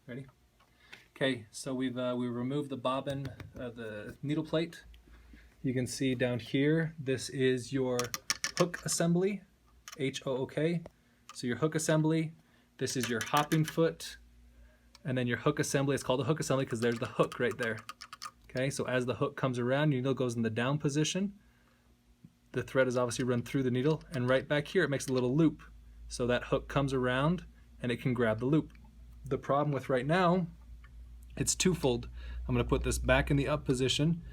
Ready? Okay, so we removed the bobbin, the needle plate. You can see down here, this is your hook assembly, H-O-O-K. So your hook assembly, this is your hopping foot, and then your hook assembly. It's called a hook assembly because there's the hook right there. Okay, so as the hook comes around, your needle goes in the down position. The thread is obviously run through the needle, and right back here it makes a little loop. So that hook comes around and it can grab the loop. The problem with right now, it's twofold. I'm going to put this back in the up position.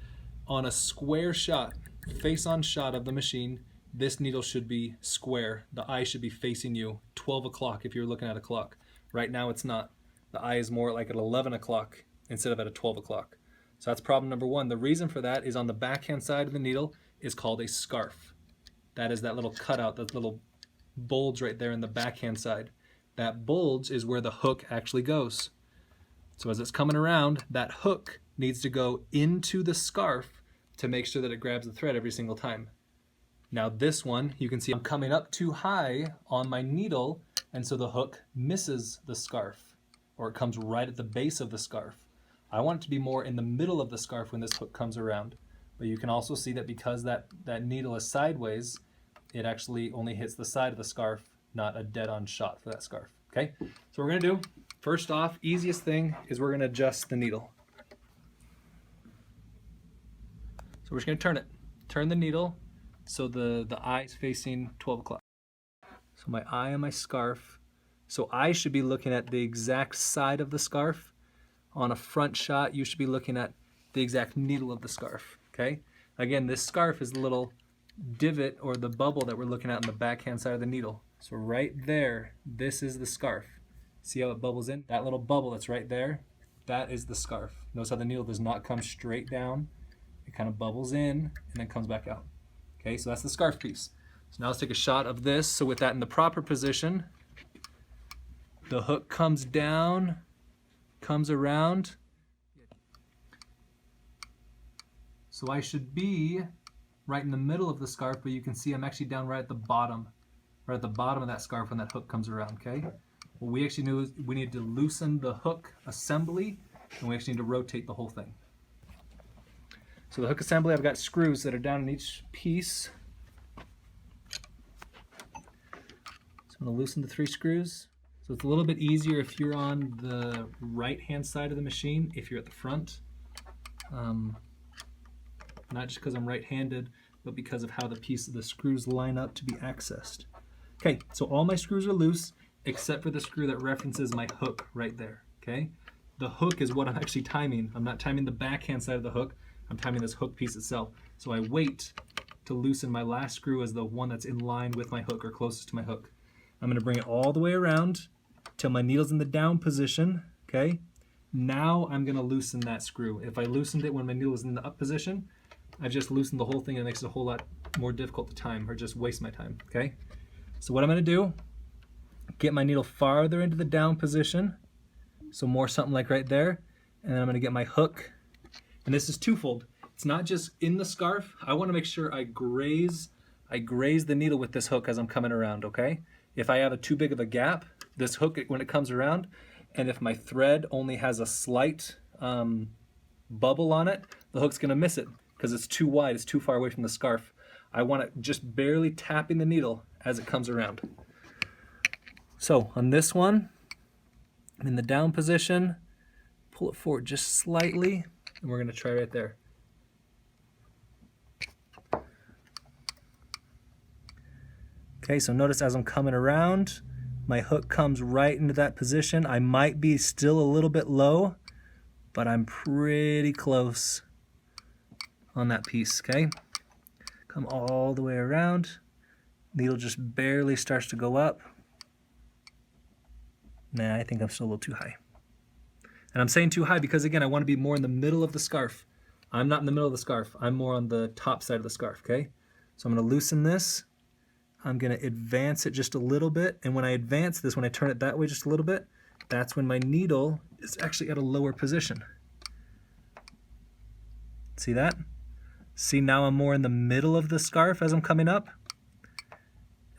On a square shot, face-on shot of the machine, this needle should be square. The eye should be facing you, 12 o'clock if you're looking at a clock. Right now it's not. The eye is more like at 11 o'clock instead of at a 12 o'clock. So that's problem number one. The reason for that is on the backhand side of the needle is called a scarf. That is that little cutout, that little bulge right there in the backhand side. That bulge is where the hook actually goes. So as it's coming around, that hook needs to go into the scarf to make sure that it grabs the thread every single time. Now this one, you can see I'm coming up too high on my needle, and so the hook misses the scarf, or it comes right at the base of the scarf. I want it to be more in the middle of the scarf when this hook comes around. But you can also see that because that needle is sideways, it actually only hits the side of the scarf, not a dead-on shot for that scarf. Okay, so what we're gonna do, first off, easiest thing is we're gonna adjust the needle. So we're just going to turn it. Turn the needle so the eye is facing 12 o'clock. So my eye on my scarf. So I should be looking at the exact side of the scarf. On a front shot, you should be looking at the exact needle of the scarf. Okay? Again, this scarf is the little divot or the bubble that we're looking at on the backhand side of the needle. So right there, this is the scarf. See how it bubbles in? That little bubble that's right there, that is the scarf. Notice how the needle does not come straight down. It kind of bubbles in and then comes back out. Okay, so that's the scarf piece. So now let's take a shot of this. So with that in the proper position, the hook comes down, comes around. So I should be right in the middle of the scarf, but you can see I'm actually down right at the bottom of that scarf when that hook comes around, okay? What we actually knew is we need to loosen the hook assembly, and we actually need to rotate the whole thing. So the hook assembly, I've got screws that are down in each piece. So I'm going to loosen the 3 screws. So it's a little bit easier if you're on the right-hand side of the machine, if you're at the front. Not just because I'm right-handed, but because of how the screws line up to be accessed. Okay, so all my screws are loose, except for the screw that references my hook right there, okay? The hook is what I'm actually timing. I'm not timing the backhand side of the hook. I'm timing this hook piece itself. So I wait to loosen my last screw as the one that's in line with my hook or closest to my hook. I'm going to bring it all the way around till my needle's in the down position, okay? Now I'm going to loosen that screw. If I loosened it when my needle was in the up position, I just loosened the whole thing and it makes it a whole lot more difficult to time or just waste my time, okay? So what I'm going to do, get my needle farther into the down position, so more something like right there, and then I'm going to get my hook. And this is twofold. It's not just in the scarf. I want to make sure I graze the needle with this hook as I'm coming around, okay? If I have too big of a gap, this hook, when it comes around, and if my thread only has a slight bubble on it, the hook's going to miss it because it's too wide, it's too far away from the scarf. I want it just barely tapping the needle as it comes around. So on this one, I'm in the down position, pull it forward just slightly, and we're going to try right there. Okay, so notice as I'm coming around, my hook comes right into that position. I might be still a little bit low, but I'm pretty close on that piece, okay? Come all the way around. Needle just barely starts to go up. Nah, I think I'm still a little too high. And I'm saying too high because, again, I want to be more in the middle of the scarf. I'm not in the middle of the scarf. I'm more on the top side of the scarf, okay? So I'm going to loosen this. I'm going to advance it just a little bit. And when I advance this, when I turn it that way just a little bit, that's when my needle is actually at a lower position. See that? See, now I'm more in the middle of the scarf as I'm coming up.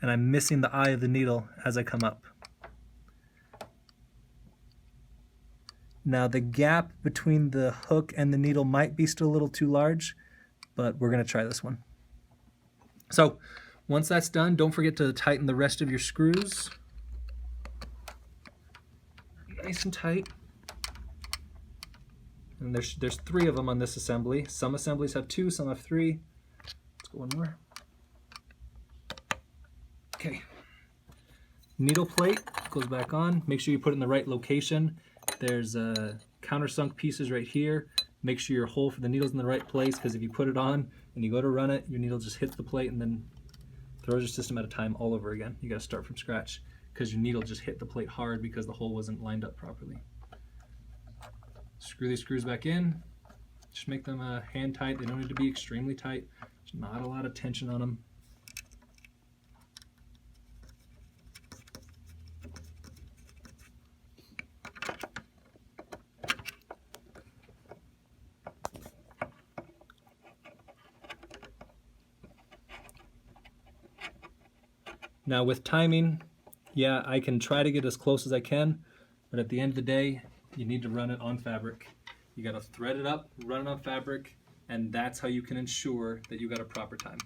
And I'm missing the eye of the needle as I come up. Now the gap between the hook and the needle might be still a little too large, but we're going to try this one. So once that's done, don't forget to tighten the rest of your screws. Nice and tight. And there's 3 of them on this assembly. Some assemblies have 2, some have 3. Let's go one more. Okay. Needle plate goes back on. Make sure you put it in the right location. There's countersunk pieces right here. Make sure your hole for the needle's in the right place, because if you put it on and you go to run it, your needle just hits the plate and then throws your system at a time all over again. You got to start from scratch because your needle just hit the plate hard because the hole wasn't lined up properly. Screw these screws back in. Just make them hand tight. They don't need to be extremely tight. There's not a lot of tension on them. Now with timing, yeah, I can try to get as close as I can, but at the end of the day, you need to run it on fabric. You got to thread it up, run it on fabric, and that's how you can ensure that you got a proper time.